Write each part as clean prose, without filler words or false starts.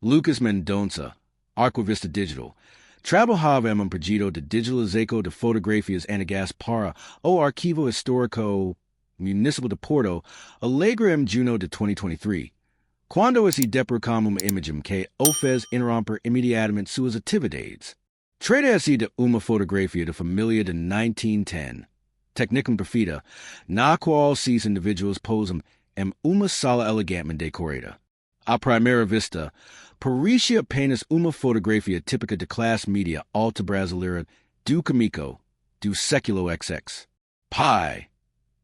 Lucas Mendonça, arquivista digital. Trabalhava projeto de digitalização de fotografias antigas para o Arquivo Histórico Municipal de Porto, Alegre junho de 2023. Quando esse deprocam uma imagem que o fez interromper imediatamente suas atividades. Trata-se de uma fotografia de família de 1910. Technicum perfeita, na qual seis indivíduos posam em uma sala elegantemente decorada. À primeira vista, parecia apenas uma fotografia típica de classe média alta brasileira do comico, do século XX. Pai,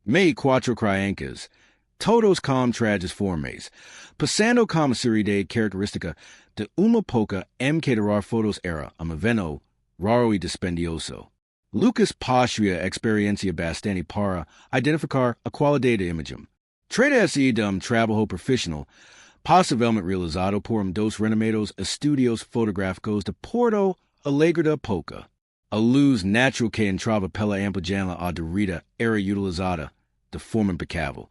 me quatro crianças, todos com trajes formes, passando como serie característica de uma pouca que tirar fotos era um evento raro e dispendioso. Lucas possui experiência bastante para identificar a qualidade da imagem. Trata-se de trabalho profissional, possivelmente realizado por dos renomados estúdios fotográficos de Porto Alegre da Pouca. A luz natural que entrava pela ampla janela à direita era utilizada de forma impecável,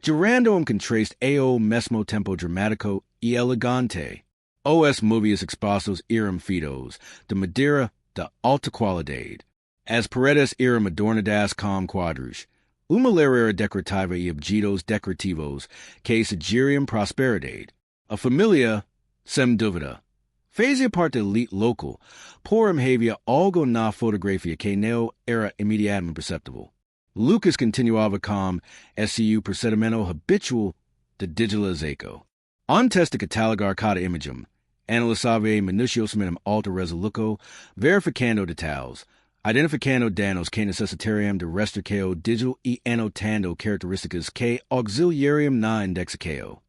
gerando contraste ao mesmo tempo dramático e elegante. Os móveis expostos eram feitos de madeira de alta qualidade. As paredes eram adornadas com quadros, uma lareira decorativa e objetos decorativos que sugeriam prosperidade. A família, sem dúvida, fazia parte da elite local, porém havia algo na fotografia que não era imediatamente perceptível. Lucas continuava com esse procedimento habitual de digitalização. Antes de catalogar cada imagem, analisava minuciosamente em alta resolução, verificando detalhes, identificando danos que necessitariam de restauração digital e anotando características que auxiliariam na indexação.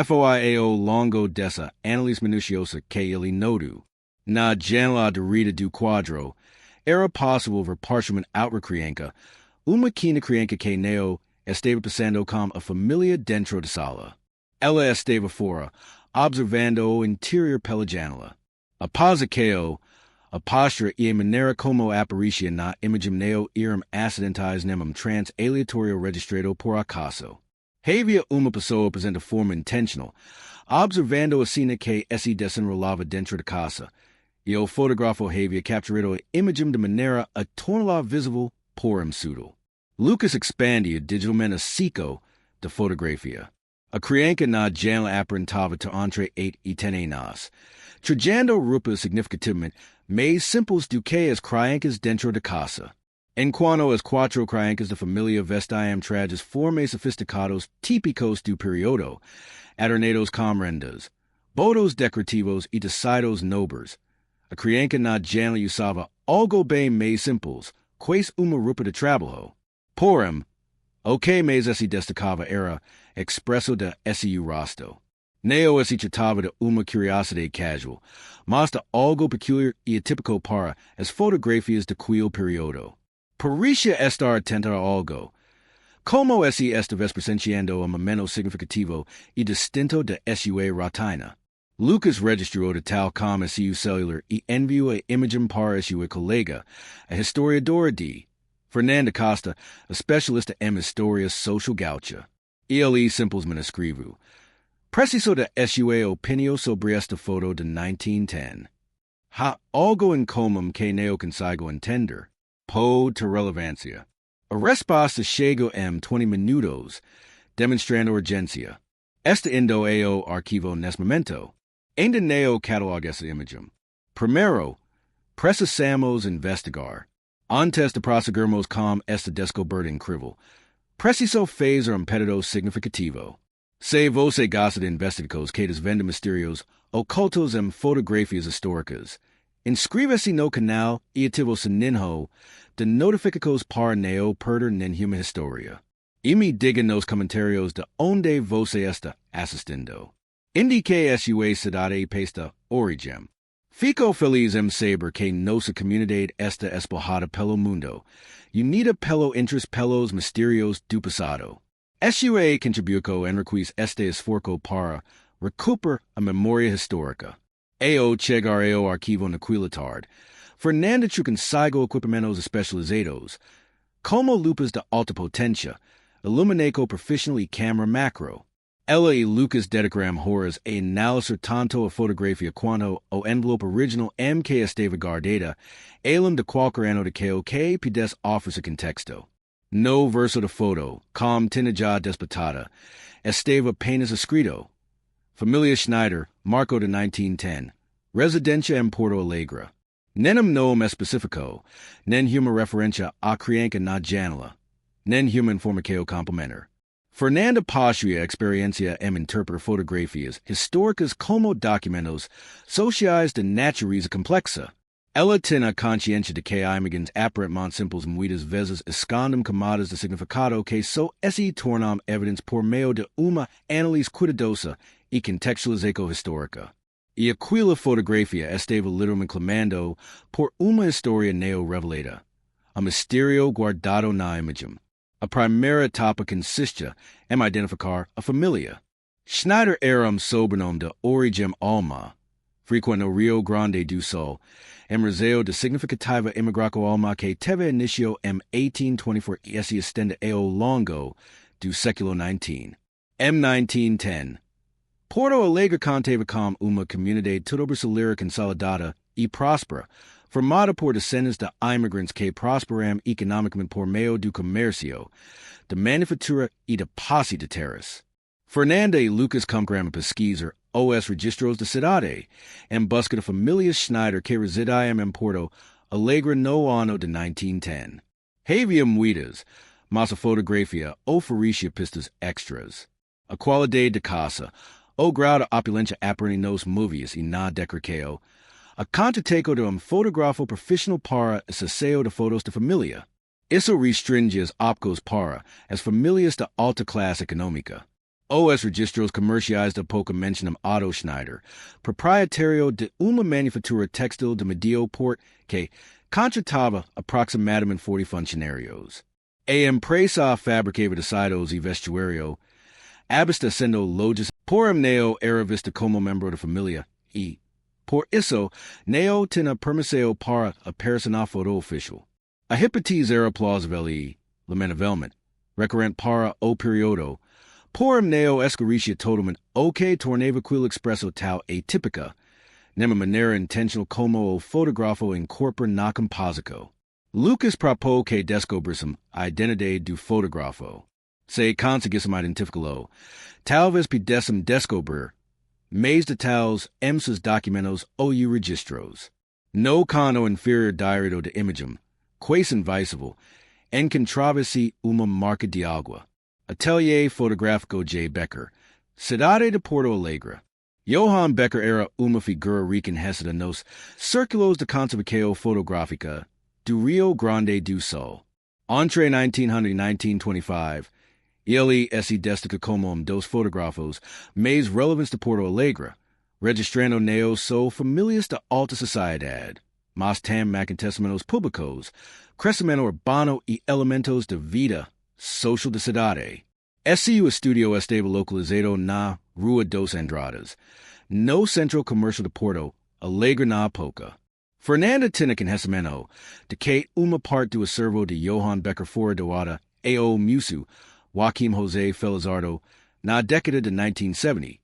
Foi ao longo dessa análise minuciosa que ele notou, na janela à direita do quadro, era possível ver parcialmente outra criança, uma pequena criança que não estava passando com a família dentro da sala. Ela estava fora, observando o interior pela janela. Após aquilo, a postura e a maneira como aparecia na imagem não eram acidentais nem trans aleatório registrado por acaso. Havia uma pessoa presente de forma intencional, observando a cena que se desenrolava dentro da casa, e o fotógrafo havia capturado a imagem de maneira a torná-la visível por sutil. Lucas expandia digitalmente a ciclo da fotografia. A criança na janela aparentava ter entre 8 e 10 anos, trajando roupas significativamente mais simples do que as crianças dentro da casa. Enquanto as quatro crianças da família vestiam trajes formes sofisticados típicos do período, adornados com rendas, botos decorativos e tecidos nobres, a criança na janela usava algo bem mais simples, quase uma roupa de trabalho. Porém, o que mais se destacava era expresso de esse rosto. Não se tratava de uma curiosidade casual, mas de algo peculiar e atípico para as fotografias de quel período. Parecia estar atento a algo, como se estivesse presenciando momento significativo e distinto de sua rotina. Lucas registrou de tal como seu celular e enviou a imagem para sua colega, a historiadora de Fernanda Costa, a especialista em história social gaúcha. Ele simplesmente escreveu: preciso de sua opinião sobre esta foto de 1910. Há algo em comum que não consigo entender. Pode ter relevância. A resposta chegou em 20 minutos, demonstrando urgência. Está indo ao arquivo neste momento. Ainda não cataloga essa imagem. Primeiro, precisamos investigar. Antes de prosseguirmos com esta descoberta incrível, preciso fazer pedido significativo. Se você gosta de investigações que desvendam mistérios ocultos em fotografias históricas, inscreva-se no canal e ative o sininho de notificações para não perder nenhuma história. E me diga nos comentários de onde você está assistindo. Indique sua cidade para esta origem. Fico feliz em saber que nossa comunidade está espalhada pelo mundo, unida pelo interesse pelos mistérios do passado. Sua contribuição enriquece este esforço para recuperar a memória histórica. Ao chegar ao arquivo naquela tarde, Fernanda consigo equipamentos especializados, como lupas de alta potência, iluminação profissional e câmera macro. Ela e Lucas Dedigram Horas e analisar tanto a fotografia quanto o envelope original que esteve guardada, elam de qualquer ano de que o que pides office contexto. No verso de foto, com tinha já despotada, esteve apenas escrito. Família Schneider, Marco de 1910. Residencia em Porto Alegre. Nenem noam especifico, nen huma referencia a Criança na Janela, nen huma informacio complementar. Fernanda Costa experiencia interpreta fotografias históricas como documentos sociais de natureza complexa. Ela tem a consciência de que imigrantes aparentemente simples muitas vezes escondem camadas de significado que só se tornam evidentes por meio de uma análise cuidadosa e contextualização-histórica. E aquela fotografia esteve literalmente clamando por uma história neo-revelada, a mistério guardado na imagem. A primeira etapa consiste em identificar a família. Schneider era sobrenome de origem alma, frequente no Rio Grande do Sul, museu de significativa imigração alma que teve início em 1824 e se estende ao longo do século XIX. Em 1910, Porto Alegre conteve com uma comunidade toda brasileira consolidada e próspera, formada por descendentes de imigrantes que prosperam economicamente por meio do comércio, da manufatura e da posse de terras. Fernanda e Lucas começaram a pesquisar os registros da cidade, em busca da família Schneider que residiam em Porto Alegre no ano de 1910. Havia muitas, mas a fotografia oferecia pistas extras. A qualidade de casa, o grau de opulência aparente nos movies e na decoração, a quantitação de fotógrafo profissional para o sessão de fotos de família. Isso restringe as opções para as famílias de alta classe econômica. Os registros comerciais de pouca mencionam Otto Schneider, proprietário de uma manufatura textil de medio porte que contratava aproximadamente 40 funcionários. A empresa fabricava tecidos e vestuário, abastecendo lojas por neo era vista como membro da família e, por isso, neo tinha permissão para aparecer na foto oficial. A hipótese era plausível e, lamentavelmente, recorrente para o período, por neo esclarecia totalmente o que tornava aquilo expresso tal atípica, numa maneira intencional como o fotógrafo incorpora na composição. Lucas propôs que descobrissem a identidade do fotógrafo. Se conseguissem identificá-lo, talvez pudéssemos descobrir mais detalhes em seus documentos ou registros. No com o inferior diário de imagem, quase invisível, encontrava-se uma marca de água. Atelier Fotográfico J. Becker, cidade de Porto Alegre. Johan Becker era uma figura reconhecida nos círculos de conservação fotográfica do Rio Grande do Sul. Entre 1900 e 1925, ele se destaca como dos fotógrafos mais relevantes de Porto Alegre, registrando neo só famílias de alta sociedade, mas também acontecimentos públicos, crescimento urbano e elementos de vida social da cidade. Esse estúdio esteve localizado na Rua dos Andradas, no centro comercial de Porto Alegre na época. Fernanda tinha conhecimento de que uma parte do acervo de Johan Becker fora doada ao Museu Joaquim José Felizardo na década de 1970,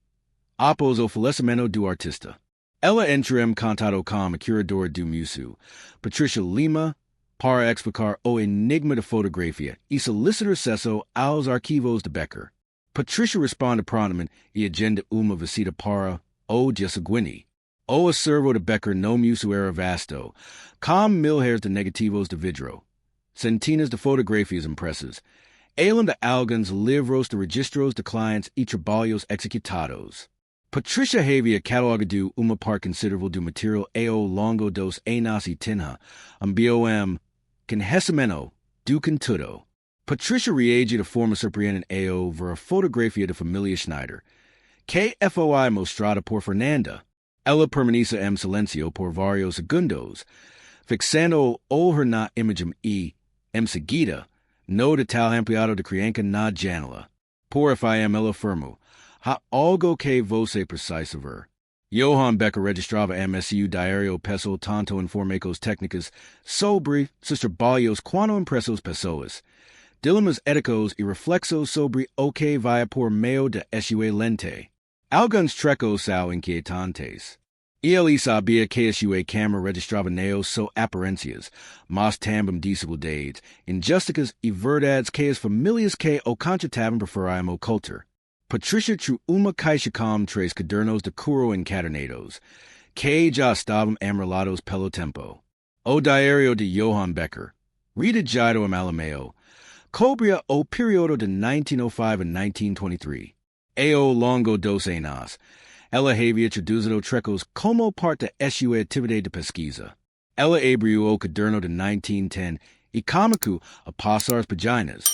após o falecimento do artista. Ela entrou em contato com a curadora do Museu, Patricia Lima, para explicar o enigma da fotografia e solicitar acesso aos arquivos de Becker. Patricia responde prontamente e agenda uma visita para o dia seguinte. O acervo de Becker no museu era vasto, com milhares de negativos de vidro, centenas de fotografias impressas, além de alguns livros de registros de clientes e trabalhos executados. Patricia havia catalogado uma parte considerável do material ao longo dos anos e tinha enviado conhecimento do contudo. Patricia reagiu de forma surpreendente ao ver a fotografia da família Schneider, que foi mostrada por Fernanda. Ela permaneceu em silêncio por vários segundos, fixando o olhar na imagem e, em seguida, no detalhe ampliado de Criança na Janela. Por fim, ela afirmou, há algo que você precisa ver. Johan Becker registrava em seu diário pessoal tanto informações técnicas sobre seus trabalhos quanto impressos pessoas, Dilemas éticos y reflexos sobre o que vaya por medio de sua lente. Alguns trecos são inquietantes. Ele sabia que sua câmera registrava neos so aparências, mas também desigualdades, injusticas e verdades que as famílias que o conchitavam preferiam ocultar. Patricia true uma caixa com três cadernos de curo encadernados, que já estavam amarelados pelo tempo. O diário de Johan Becker, redigido em alemão, cobria o período de 1905 a 1923. Ao longo dos anos, ela havia traduzido trecos como parte de sua atividade de pesquisa. Ela abriu o caderno de 1910 e começou a passar as páginas.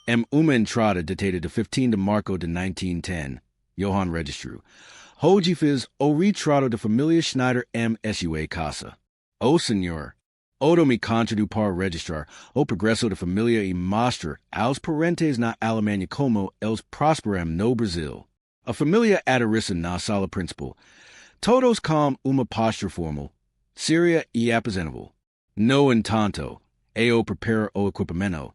Em uma entrada datada de 15 de março de 1910, Johan registrou: hoje fiz o retrato da família Schneider em sua casa. O senhor, odo me concedeu para registrar o progresso da família e mostrar aos parentes na Alemanha como eles prosperam no Brasil. A família aterrissa na sala principal, todos com uma postura formal, séria e apresentável. No entanto, ao preparar o equipamento,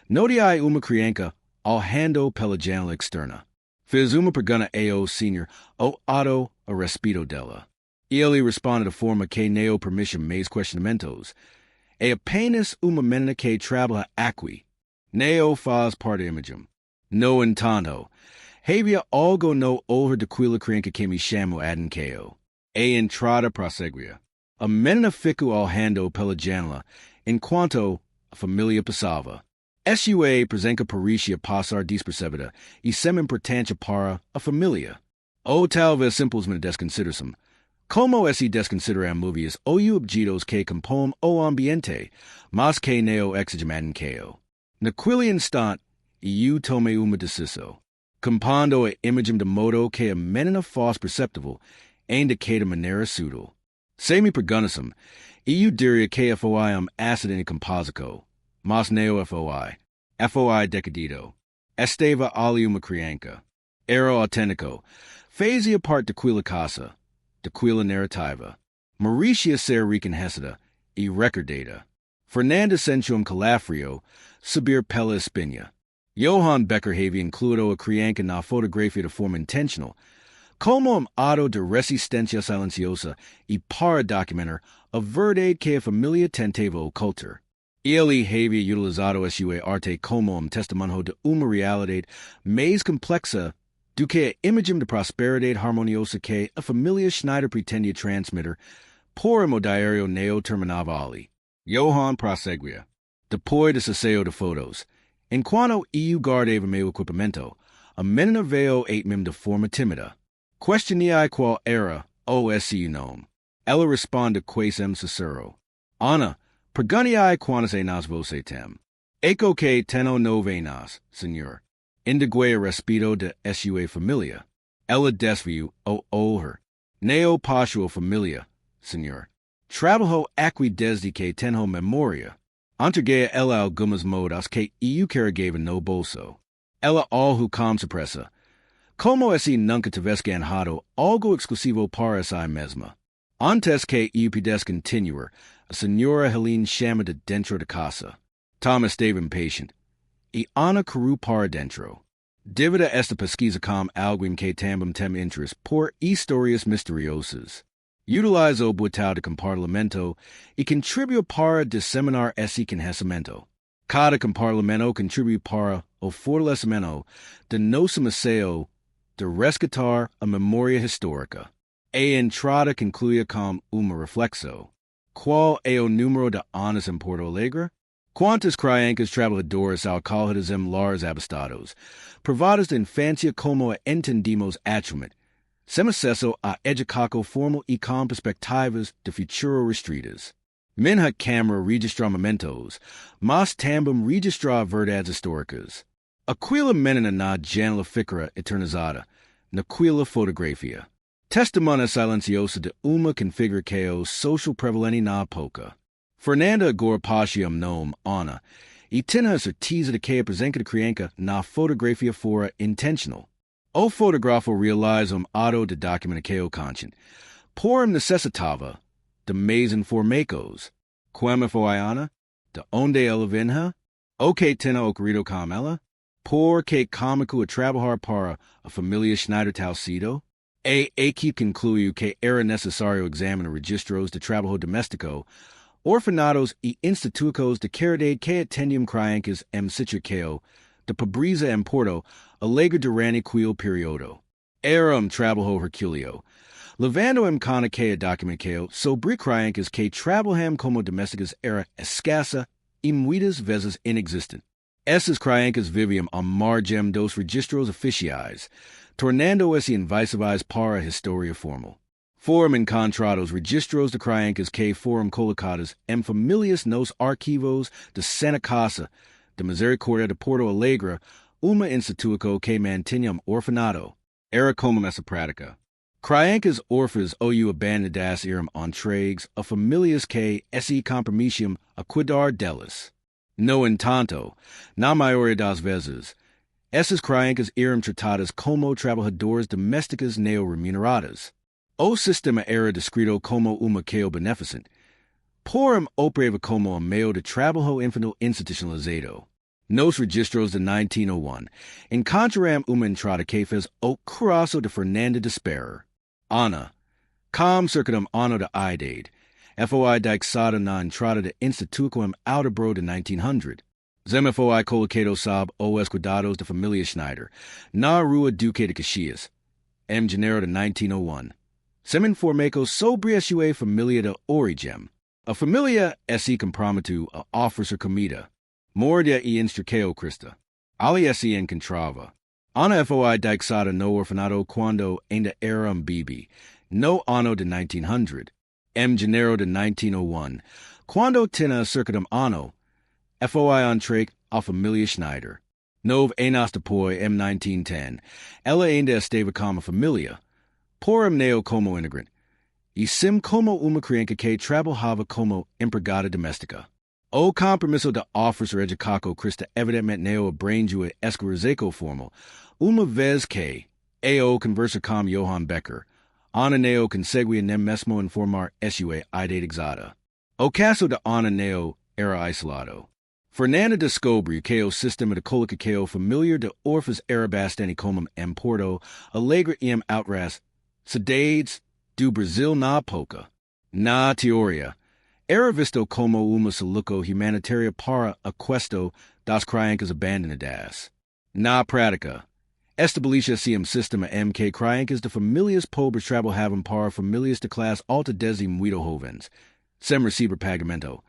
notai uma criança olhando pela janela externa. Fiz uma pergunta ao senhor o auto a respeito dela. Ele responde de forma que não permite mais questionamentos. É apenas uma menina que trabalha aqui. Não faz parte da imagem. No entanto, havia algo no olhar daquela criança que me chamou a atenção. A entrada prosseguia. A menina ficou olhando pela janela enquanto a família passava. Sua presença parecia passar despercebida e sem importância para a família. Ou talvez simplesmente desconsideração. Como esse desconsideram movies ou objetos que compõem o ambiente, mas que não exigem atenção. Naquele instante, eu tomei uma decisão. Compondo a imagem de modo que a menina fosse perceptível, ainda que de maneira sutil. Se me perguntassem, eu diria que foi acidente compósico, mas não foi. Foi decadido. Estava ali uma criança. Era autêntico. Fazia parte daquela casa, daquela narrativa. Merecia ser reconhecida e recordada. Fernanda sentiu calafrio subir pela espinha. Johan Becker havia incluído a criança na fotografia de forma intencional, como ato de resistência silenciosa e para documentar a verdade que a família tentava ocultar. Ele havia utilizado sua arte como testemunho de uma realidade mais complexa do que a imagem de prosperidade harmoniosa que a família Schneider pretendia transmitir por um diário não terminava ali. Johan prosseguia. Depois de sessão de fotos, enquanto eu guardava meu equipamento, a menina veio a mim de forma tímida. Questionei qual era o seu nome. Ela responde quase sincero. Ana, perguntai quantos anos você tem. Eco que tenho 9 anos, senhor. Indigue a respeito de sua família. Ela desviou o olhar. Não posso a família, senhor. Trabalho aqui desde que tenho memória. Entreguei a ela algumas modas que eu carregava no bolso. Ela olhou com surpresa. Como se nunca tivesse ganhado algo exclusivo para si mesma. Antes que eu pudesse continuar, a senhora Helene chama de dentro de casa. Tom estava impaciente. E Ana correu para dentro. Devido a esta pesquisa com alguém que também tem interesse por histórias misteriosas. Utiliza o botão de compartilhamento e contribui para disseminar esse conhecimento. Cada compartilhamento contribui para o fortalecimento de nossa missão de resgatar a memória histórica. A entrada conclui com uma reflexão. Qual é o número de anos em Porto Alegre? Quantas crianças trabalhadoras alcoólicas em lares abastados, privadas de infância como a entendimos atualmente, sem acesso a educação formal e com perspectivas de futuro restritas. Minha câmera registra momentos, mas também registra verdades históricas. Aquela menina na janela ficará eternizada, naquela fotografia. Testemunha silenciosa de uma configuração social prevalente na época. Fernanda agora possui nome Ana, e tem a certeza de que a presença de criança na fotografia fora intencional. O fotógrafo realiza ato de documentação consciente, por necessitava de mais informações. Como foi Ana? De onde ela vinha? O que tena ocorrido com ela? Por que comico a trabalhar para a família Schneider tal sido? Aqui concluiu que era necessário examinar registros de trabalho doméstico, orfanatos e institutos de caridade que atendiam crianças em situação de pobreza em Porto, Alegre durante quel período. Era trabalho hercúleo, levando em conta que a documentação sobre crianças que trabalham como domésticas era escassa e muitas vezes inexistente. Essas crianças viviam à margem dos registros oficiais, tornando-se invisíveis para a história formal. Foram encontrados registros de crianças que foram colocadas em famílias nos arquivos de Santa Casa, de Misericórdia de Porto Alegre, uma instituição que mantinha orfanato. Era como essa prática. Crianças órfãs ou abandonadas eram entregues a famílias que se comprometiam a cuidar delas. No entanto, na maioria das vezes, essas crianças eram tratadas como trabalhadoras domésticas neo-remuneradas. O sistema era descrito como uma que beneficente, porém operava como meio de trabalho infantil institucionalizado. Nos registros de 1901, encontramos uma entrada que fez o coração de Fernanda Costa. Ana, com cerca de ano de idade, foi deixada na entrada de instituto em outubro de 1900. Zema foi colocado sob os cuidados da família Schneider, na rua Duque de Caxias, em janeiro de 1901. Sem informou sobre a sua família de origem. A família se comprometeu a oferecer comida, mordia e instrucou Krista. Ali se encontrava. Ana foi deixada no orfanato quando ainda era bebê, no ano de 1900. Em janeiro de 1901, quando tinha cerca de ano, foi entregue à família Schneider. 9 anos depois, em 1910, ela ainda estava com a família, porém não como imigrante, e sim como uma criança que trabalhava como empregada doméstica. O compromisso de oferecer educação Krista evidentemente não abrangeu a escolarização formal, uma vez que, ao conversar com Johan Becker, Ana não conseguia nem mesmo informar sua identidade. O caso de Ana não era isolado. Fernanda descobriu que o sistema de colocação familiar de órfãos era bastante comum em Porto Alegre e em outras cidades do Brasil na época. Na teoria, era visto como uma solução humanitária para a questão das crianças abandonadas. Na prática, estabelecia-se um sistema em que crianças de famílias pobres trabalhavam para famílias de classe alta desde muito jovens, sem receber pagamento,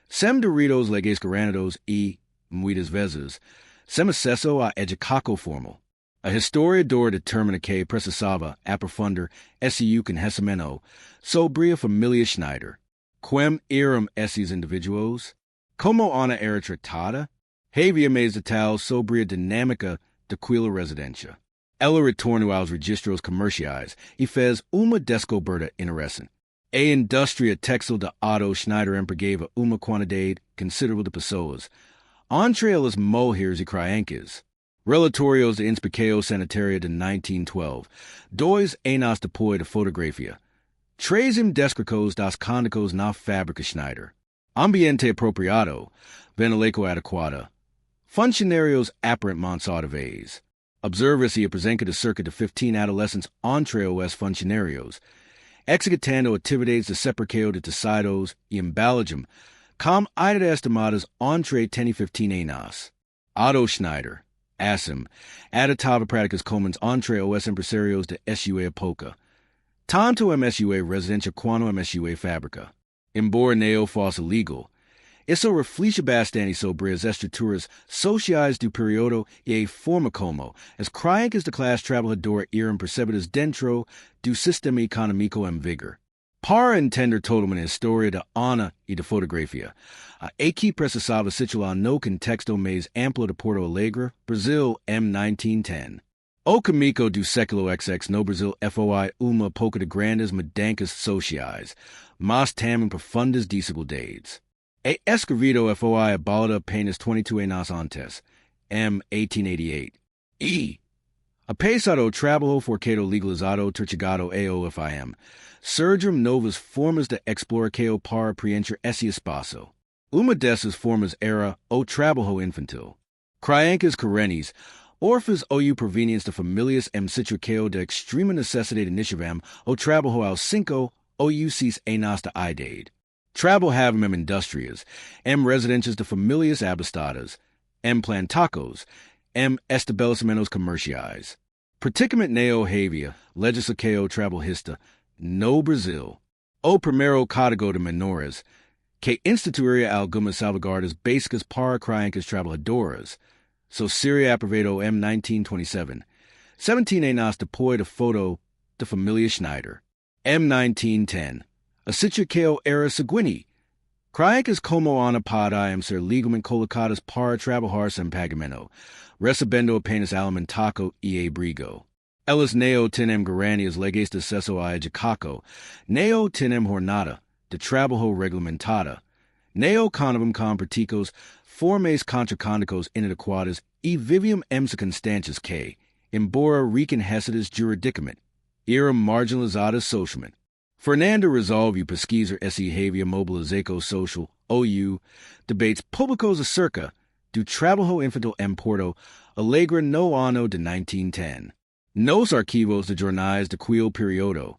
sem direitos legais garantidos e, muitas vezes, sem acesso à educação formal. A historiadora determina que precisava aprofundar esse conhecimento sobre a família Schneider. Quem eram esses indivíduos? Como Ana era tratada? Havia mais detalhes sobre a dinâmica daquela residência. Ela retornou aos registros comerciais e fez uma descoberta interessante. A indústria textil de Otto Schneider empregava uma quantidade considerável de pessoas, entre elas mulheres e crianças. Relatórios de inspeção sanitária de 1912, 2 anos depois da fotografia, trazem descrições das condições na fábrica Schneider. Ambiente apropriado, ventilação adequada, funcionários aparentemente saudáveis. Observa-se a presença de cerca de 15 adolescentes entre os funcionários, executando atividades de separação de tecidos e embalagem, com idades estimadas entre 10 e 15 anos. Otto Schneider, assim, adotava práticas comuns entre os empresários de sua época, tanto em sua residência quanto em sua fábrica. Embora não fosse legal, isso reflete bastante sobre as estruturas sociais do período e a forma como as crianças de classe trabalhadora eram percebidas dentro do sistema econômico em vigor. Para entender totalmente a história de Ana e da fotografia, a equipe precisava situar no contexto mais amplo de Porto Alegre, Brasil, em 1910. O comico do século XX no Brasil foi uma época de grandes mudanças sociais, mas também profundas desigualdades. E escrevido foi abalada apenas 22 anos antes, em 1888. E, apesar do trabalho forçado legalizado ter chegado ao fim, surgiram novas formas de exploração para preencher esse espaço. Uma dessas formas era o trabalho infantil. Crianças Karenis, orfas ou provenientes de famílias em situação de extrema necessidade iniciavam o trabalho aos 5 ou 6 anos de idade. Trabalhavam em indústrias, em residências de famílias abastadas, em plantacos, em estabelecimentos comerciais. Praticamente não havia legislação trabalhista no Brasil. O primeiro Código de Menores, que instituiria algumas salvaguardas básicas para crianças trabalhadoras, só seria aprovado em 1927, 17 anos depois da foto da Família Schneider. Em 1910, a situação era a seguinte: crianças como Ana podem ser legalmente colocadas para trabalhar sem pagamento, recebendo apenas alimentação e abrigo. Elas não têm garantias legais de acesso à educação, não têm jornada de trabalho regulamentada, não contam com práticas formas contracônicas inadequadas e viviam em circunstâncias que, embora reconhecidas juridicamente, eram marginalizadas socialmente. Fernanda resolve pesquisar esse havia mobilização social ou debates públicos acerca do trabalho infantil em Porto Alegre no ano de 1910. Nos arquivos de jornais daquele período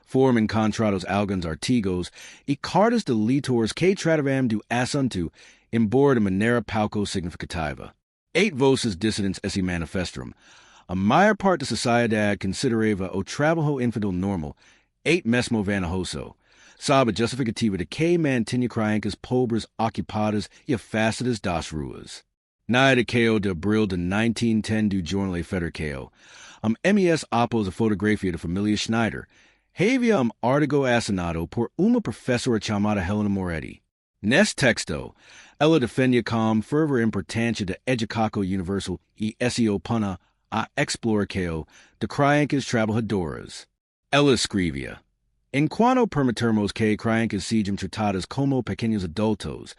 foram encontrados alguns artigos e cartas de leitores que tratavam do assunto, embora de maneira pouco significativa. 8 vozes dissidentes se manifestaram. A maior parte da sociedade considerava o trabalho infantil normal, 8 mesmo vanahoso, sob a justificativa de que mantinha crianças pobres ocupadas e afastadas das ruas. Na edição de abril de 1910 do Jornal Federal, MS após a fotografia da família Schneider, havia artigo assinado por uma professora chamada Helena Moretti. Nesse texto, ela defendia com fervor a importância da educação universal e se opunha à exploração de crianças trabalhadoras. Ela escrevia: enquanto permitirmos que crianças sejam tratadas como pequenos adultos,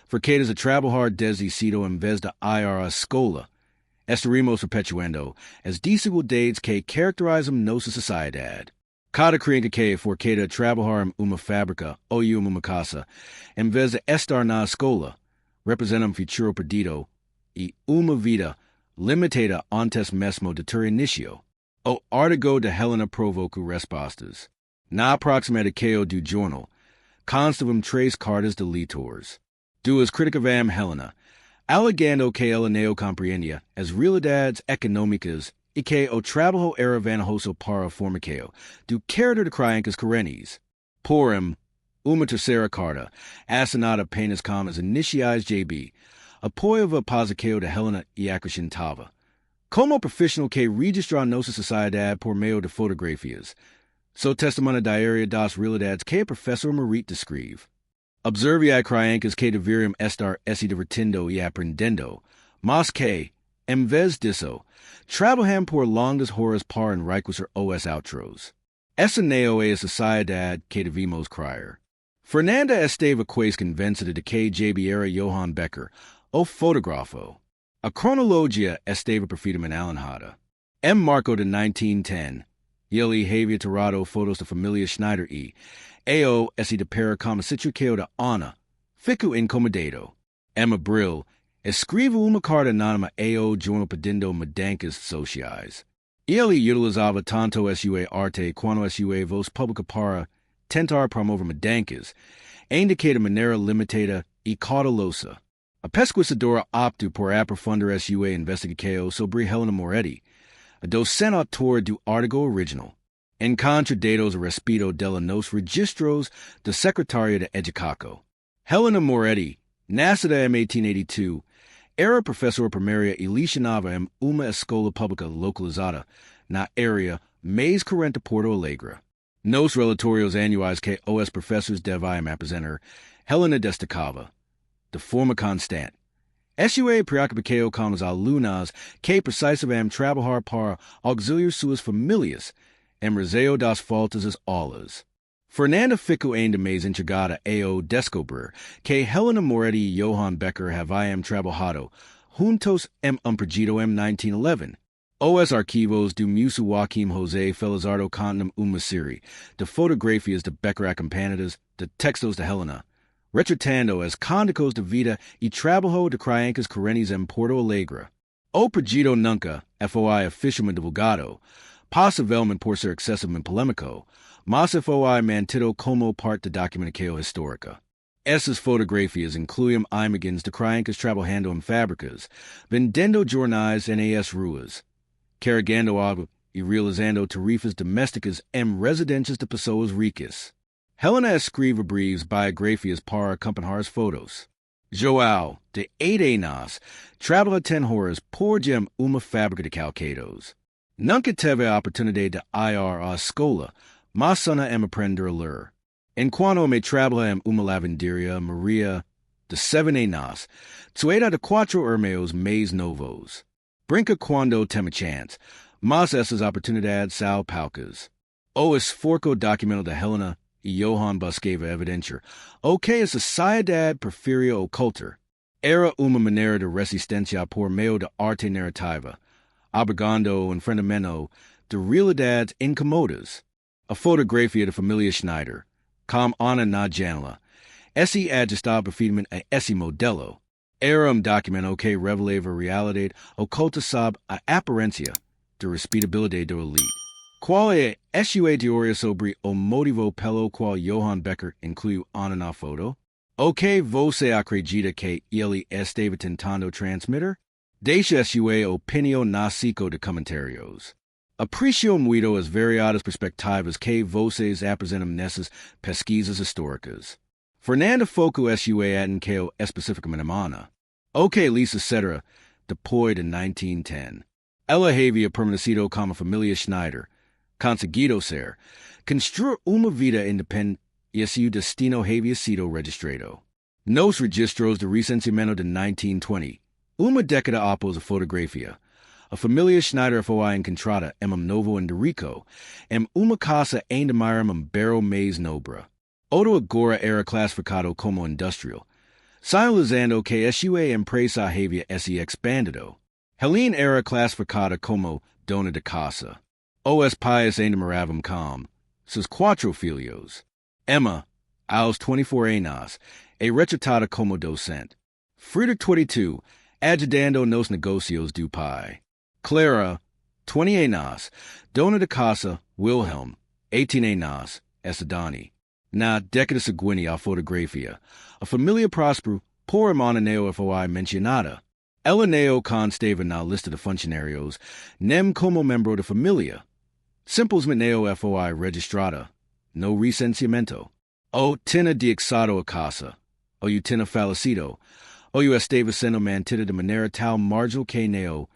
forçadas a trabalhar desde cedo em vez de ir à escola, estaremos perpetuando as desigualdades que caracterizam nossa sociedade. Cada criança que for forçada a trabalhar em uma fábrica ou em uma casa, em vez de estar na escola, representa futuro perdido e uma vida limitada antes mesmo de ter início. O artigo de Helena provoca respostas. Na próxima edição do jornal, constavam 3 cartas de leitores. 2 criticavam Helena, alegando que ela não compreendia as realidades econômicas e que o trabalho era vanahoso para a formação do caráter de crianças Karenis. Porém, uma terceira carta, assinada apenas com as iniciais JB, apoiava a posição de Helena e acrescentava: como profissional que registra nossa sociedade por meio de fotografias, sou testemunha diária das realidades que a professora Marit descreve. Observe a crianças que deveriam estar se divertindo e aprendendo, mas que, em vez disso, trabalham por longas horas para enriquecer os outros. Essa não é a sociedade que devemos criar. Fernanda esteve quase convencida de que JB era Johan Becker, o fotógrafo. A cronologia esteve perfeitamente alinhada. Em março de 1910, ele havia tirado fotos da família Schneider e eu se depara com a situação de Ana. Fico incomodado. Em abril, escreve uma carta anônima ao jornal pedindo mudanças sociais. Ele utilizava tanto sua arte quanto sua voz pública para tentar promover mudanças, ainda que de maneira limitada e cautelosa. A pesquisadora optou por aprofundar sua investigação sobre Helena Moretti, a docente autor do artigo original. Encontra dados a respeito dela nos registros da Secretaria de Educação. Helena Moretti, nascida em 1882, era professora primária e lecionava em uma escola pública localizada na área mais carente de Porto Alegre. Nos relatórios anuais que os professores deviam apresentar, Helena destacava, de forma constante, sua preocupação com os alunos que precisavam trabalhar para auxiliar suas famílias em razão das faltas das aulas. Fernanda ficou ainda mais intrigada ao descobrir que Helena Moretti e Johan Becker haviam trabalhado juntos em projeto em 1911. Os arquivos do Museu Joaquim José Felizardo contam uma série de fotografias de Becker acompanhadas de textos de Helena, retratando as condicos de vida e trabalho de crianças correntes em Porto Alegre. O projeto nunca foi oficialmente divulgado, possivelmente por ser excessivamente polêmico, mas foi mantido como parte da documentação histórica. Essas fotografias incluem imagens de crianças trabalhando em fábricas, vendendo jornais nas ruas, carregando água e realizando tarefas domésticas em residências de pessoas ricas. Helena escreve breves biografias para acompanhar as fotos. João, de 8 anos, trabalha 10 horas por dia em uma fábrica de calçados. Nunca teve a oportunidade de ir à escola, mas sonha em aprender a ler. Enquanto me trabalha em uma lavanderia, Maria, de 7 anos, cuida de 4 irmãos mais novos. Brinca quando tem chance, mas essas oportunidades são poucas. O esforço documental de Helena e Johan buscava evidência, o que a sociedade preferia ocultar. Era uma maneira de resistência por meio da arte narrativa, abrigando o enfrentamento de realidades incômodas. A fotografia da família Schneider, como Ana na Janela, esse ajustava perfeitamente a esse modelo. Era documento que revelava a realidade oculta sob a aparência de respectabilidade do elite. Qual é a sua teoria sobre o motivo pelo qual Johan Becker incluiu Ana na foto? O que você acredita que ele esteve tentando transmitir? Deixe a sua opinião na caixa de comentários. Aprecio muito as variadas perspectivas que vocês apresentam nessas pesquisas históricas. Fernanda foco sua atenção especificamente em Ana. O que Lisa Cetera, depois de 1910. Ela havia permanecido como família Schneider, conseguido ser, construir uma vida independente e seu destino havia sido registrado. Nos registros de recenseamento de 1920, uma década após a fotografia, a família Schneider foi encontrada em novo endereço, em uma casa ainda mais em bairro mais nobre. Outro agora era classificado como industrial, sinalizando que a sua empresa havia se expandido. Helena era classificada como dona de casa. Os pais ainda moravam com seus 4 filhos. Emma, aos 24 anos, é retratada como docente. Friedrich, 22, ajudando nos negócios do pai. Clara, 20 anos, dona de casa. Wilhelm, 18 anos, estudante. Na década seguinte à fotografia, a família prosperou por Ana não foi mencionada. Ela não constava na lista de funcionários, nem como membro da família. Simplesmente não foi registrada no recenseamento. Ou tinha deixado a casa, ou tinha falecido, ou estava sendo mantida de maneira tal marginal que não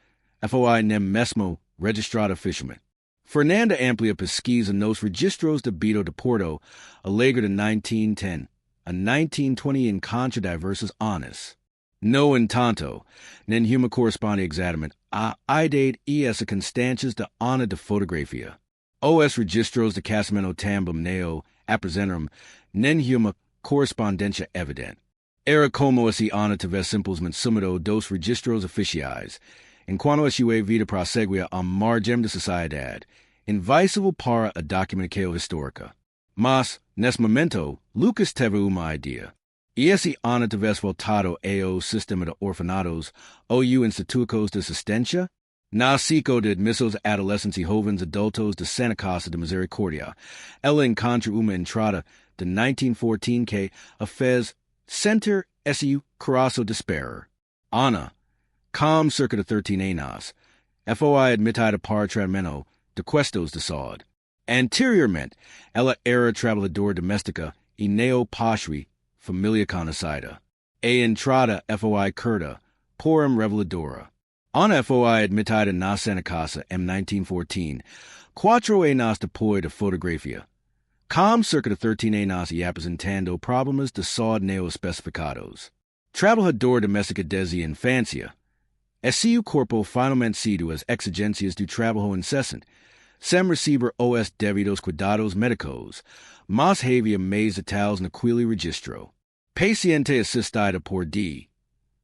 foi nem mesmo registrada oficialmente. Fernanda amplia pesquisa nos registros de vida de Porto Alegre de 1910 a 1920 encontra diversas anos. No entanto, nenhuma corresponde exatamente à idade e as circunstâncias da Ana de fotografia. Os registros de casamento também não apresentam nenhuma correspondência evidente. Era como se Ana tivesse simplesmente sumido dos registros oficiais, enquanto a sua vida prosseguia à margem da sociedade, invisível para a documentação histórica. Mas, nesse momento, Lucas teve uma ideia. E se Ana tivesse voltado ao sistema de orfanatos ou institutos de assistência? Na ciclo de admissos adolescentes e jovens adultos de Santa Casa de Misericórdia, ela encontra uma entrada de 1914 que a fez sentir esse coração de esperar. Ana, com cerca de 13 anos, foi admitida para tratamento de questões de saúde. Anteriormente, ela era trabalhadora doméstica e não possui família conhecida. A entrada foi curta, porém reveladora. Ana foi admitida na Santa Casa em 1914, 4 anos depois da fotografia. Com cerca de 13 anos e apresentando problemas de saúde não especificados. Trabalhadora doméstica desde a infância. Seu corpo finalmente sido as exigências do trabalho incessante, sem receber os devidos cuidados médicos, mas havia mais detalhes naquele registro. Paciente assistida por D.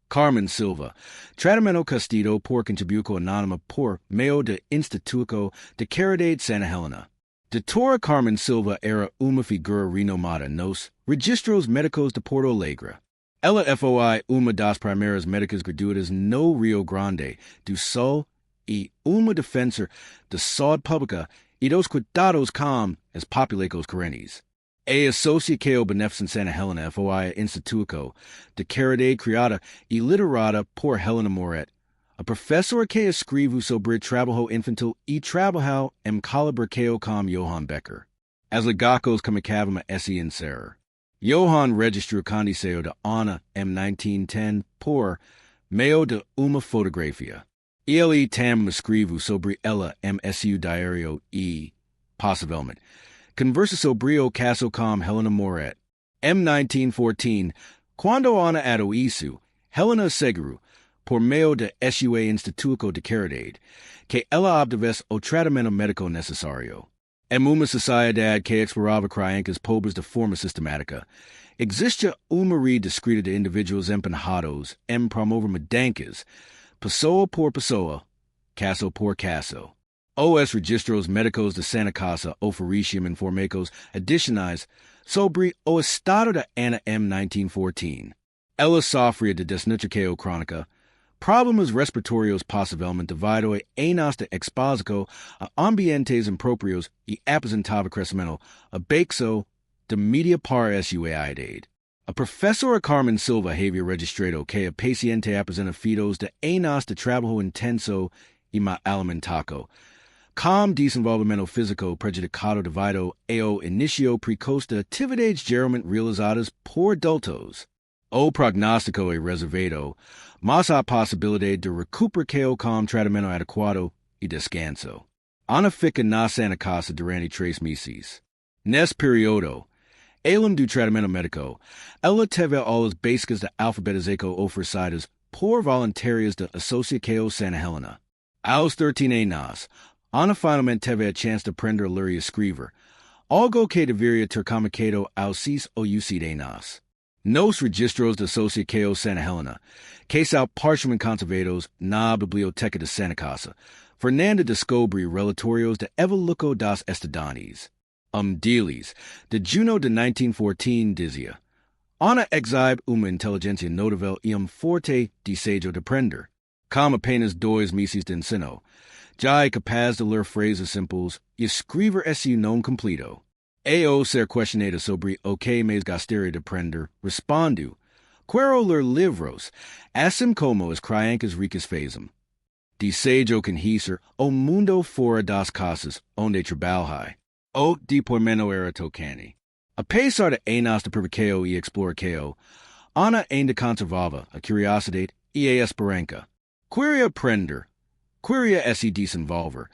Carmen Silva, tratamento castido por contribuição anônima por meio do Instituto de Caridade Santa Helena. Doutora Carmen Silva era uma figura renomada nos registros médicos de Porto Alegre. Ela foi uma das primeiras médicas gratuitas no Rio Grande do Sul e uma defensor da saúde pública e dos cuidados com as populações carentes. A associação beneficente Santa Helena foi instituto de caridade criada e liderada por Helena Moret, a professora que escreveu sobre trabalho infantil e trabalho em colaboração com Johan Becker. As legacos comunicavam esse inserir. Johan registrou condição de Ana em 1910 por meio de uma fotografia. Ele também escreveu sobre ela em seu diário e, possivelmente, conversa sobre o caso com Helena Moret. Em 1914, quando Ana era isso, Helena assegurou, por meio de seu Instituto de Caridade, que ela obtivesse o tratamento médico necessário. Em uma sociedade que explorava crianças pobres de forma sistemática, existe uma rede discreta de indivíduos empenhados em promover mudanças, pessoa por pessoa, caso por caso. Os registros médicos de Santa Casa ofereciam informações adicionais sobre o estado de Ana em 1914. Ela sofria de desnutrição crônica, problemas respiratórios possivelmente devido a anos de exposição a ambientes improprios e apresentava crescimento abaixo de mídia para sua idade. A professora Carmen Silva havia registrado que a paciente apresenta fitos de anos de trabalho intenso e mal alimentado, com desenvolvimento físico prejudicado devido ao início precoce de atividades geralmente realizadas por adultos. O prognóstico é reservado, mas há possibilidade de recuperação com tratamento adequado e descanso. Ana fica na Santa Casa durante 3 meses. Nesse período, além do tratamento médico, ela teve aulas básicas de alfabetização oferecidas por voluntários da Associação Santa Helena. Aos 13 anos, Ana finalmente teve a chance de aprender a ler e escrever, algo que deveria ter comunicado aos 6 ou 7 anos. Nos registros da Associação Santa Helena, que são parcialmente conservados na Biblioteca de Santa Casa, Fernanda descobriu relatórios de evolução das estudantes. Deles, de junho de 1914, dizia: Ana exibe uma inteligência notável e forte desejo de aprender. Com apenas 2 meses de ensino, já é capaz de ler frases simples e escrever esse nome completo. Ao ser questionada sobre o que mais gostaria de aprender, respondeu: quero ler livros, assim como as crianças ricas fazem. Desejo conhecer o mundo fora das casas onde trabalhai. O depoimento era tocante. Apesar de anos de provocação e exploração, Ana ainda conservava a curiosidade e a esperança. Queria aprender, queria se desenvolver,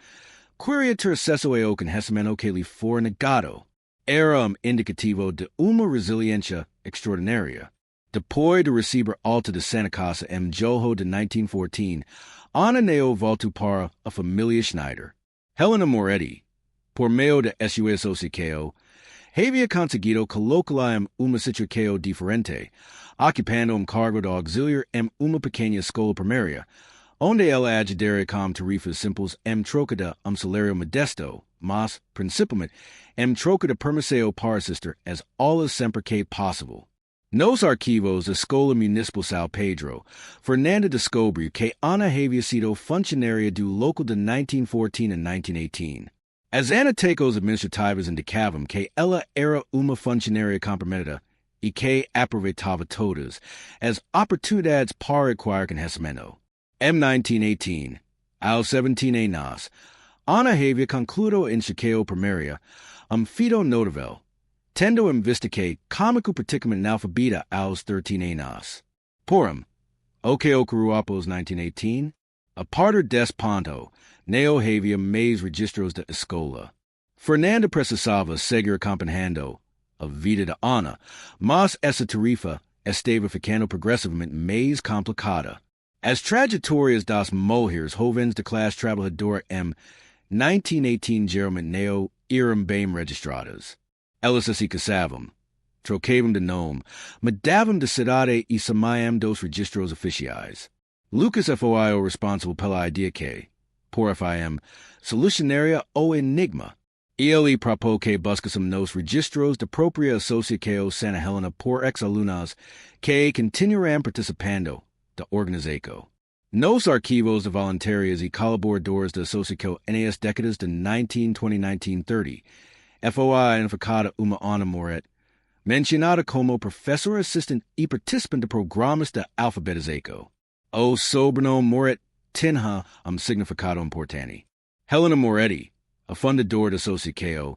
queria ter acesso ao conhecimento que lhe for negado. Era indicativo de uma resiliência extraordinária. Depois de receber alta de Santa Casa em julho de 1914, Ana Neo voltou para a Família Schneider. Helena Moretti, por meio de sua associação, havia conseguido colocá-la em uma situação diferente, ocupando cargo de auxiliar em uma pequena escola primária, onde ela ajudaria com tarefas simples em troca de salário modesto, mas, principalmente, em troca de permissão para assistir às aulas sempre que possível. Nos arquivos da Escola Municipal São Pedro, Fernanda descobriu que Ana havia sido funcionária do local de 1914 a 1918. As anotacos administrativas indicavam que ela era uma funcionária comprometida e que aproveitava todas as oportunidades para acquire conhecimento. Em 1918, aos 17 anos, Ana havia concluído a instituição primária, feito notável, tendo em vista que cômico praticamente analfabeta aos 13 anos. Porém, o que ocorreu após 1918? A partir desse ponto, não havia mais registros da escola. Fernanda precisava seguir acompanhando a vida de Ana, mas essa tarefa estava ficando progressivamente mais complicada. As trajetórias das mulheres jovens de classe trabalhadora em 1918 geralmente não eram bem registradas. Elas se casavam, trocavam de nome, mudavam de cidade e saíam dos registros oficiais. Lucas foi o responsável pela ideia que, por FM, solucionaria o Enigma. Ele propô que buscassem nos registros de propria associação Santa Helena por ex-alunos que continuarão participando da organização. Nos arquivos de voluntários e colaboradores da associação nas décadas de 1920 e 1930, foi identificada uma Ana Moret, mencionada como professor assistente e participante de programas de alfabetização. O sobrenome Moret tinha significado importante. Helena Moretti, a fundadora da associação,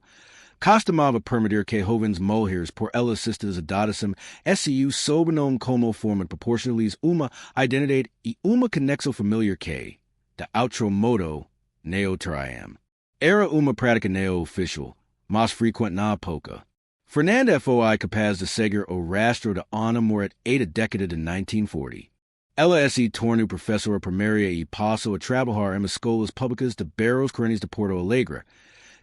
costumava permitir que jovens mulheres por ela assistidas adotassem esse sobrenome como forma de proporcionar-lhes uma identidade e uma conexão familiar que, de outro modo, não teriam. Era uma prática não oficial, mais frequente na época. Fernanda foi capaz de seguir o rastro de Ana Moret e da década de 1940. Ela se tornou professora primária e passou a trabalhar em escolas públicas de bairros crânios de Porto Alegre,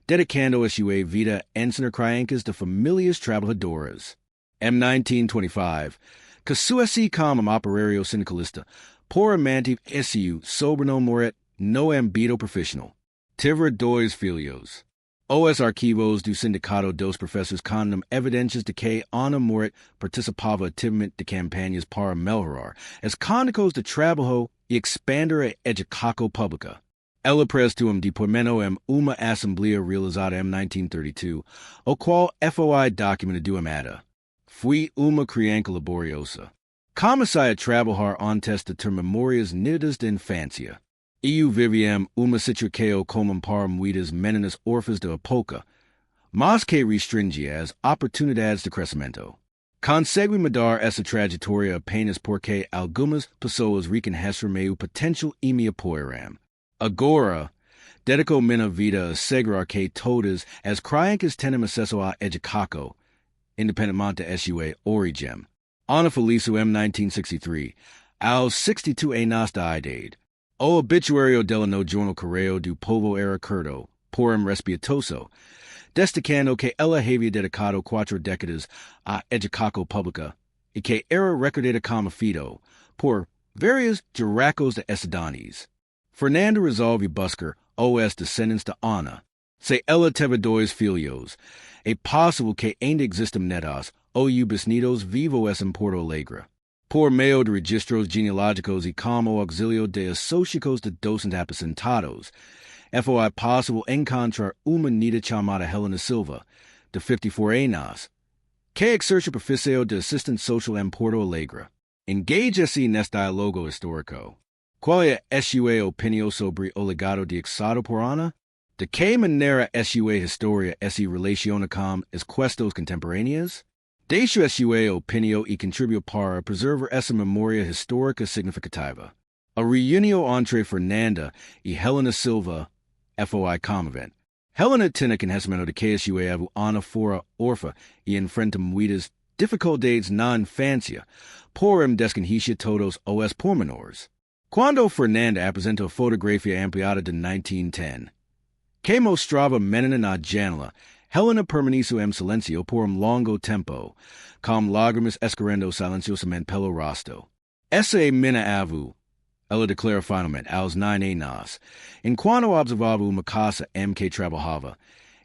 dedicando a sua vida a ensinar crianças de famílias trabalhadoras. Em 1925, casou-se como operário sindicalista, por mantive esse sobrenome Moret no âmbito profissional. Teve dois filhos. Os arquivos do Sindicato dos Professores contam evidências de que Ana Moret participava ativamente de campanhas para melhorar as condições de trabalho e expandir a educação pública. Ela prestou depoimento em uma assembleia realizada em 1932, o qual foi documentado em ata. Fui uma criança laboriosa. Comecei a trabalhar antes de ter memórias nítidas de infância. Eu vivia uma situação comum para muitas meninas órfãs da época, mas que restringia as oportunidades de crescimento. Consegui mudar essa trajetória apenas porque algumas pessoas reconheceram o potencial e me apoiaram. Agora, dedico minha vida a assegurar que todas as crianças tenham acesso à educação, independentemente de sua origem. Ana faleceu em 1963, aos 62 anos de idade. O obituário dela no Jornal Correio do Povo era curto, porém respeitoso, destacando que ela havia dedicado 4 décadas à educação pública e que era recordada como filho por vários juracos de estudantes. Fernanda resolve buscar os descendentes de Ana. Se ela teve 2 filhos, é possível que ainda existam netos ou bisnetos vivos em Porto Alegre. Por meio de registros genealógicos e como auxílio de associados de docentes aposentados, foi possível encontrar uma neta chamada Helena Silva, de 54 anos, que exerce o profissão de assistente social em Porto Alegre. Engaja-se neste diálogo histórico. Qual é a sua opinião sobre o legado deixado por Ana? De que maneira a sua história se relaciona com as questões contemporâneas? Deixo a sua opinião e contribuo para preservar essa memória histórica significativa. A reunião entre Fernanda e Helena Silva foi comovente. Helena tinha conhecimento de que a sua avó Ana fora órfã e enfrenta muitas dificuldades na infância, porém desconhecia todos os pormenores. Quando Fernanda apresentou a fotografia ampliada de 1910, que mostrava Menina na Janela, Helena permaneceu em silêncio por longo tempo, com lágrimas escorrendo silenciosamente pelo rosto. Essa é minha avó, ela declara finalmente aos 9 anos, enquanto observava uma casa em que trabalhava,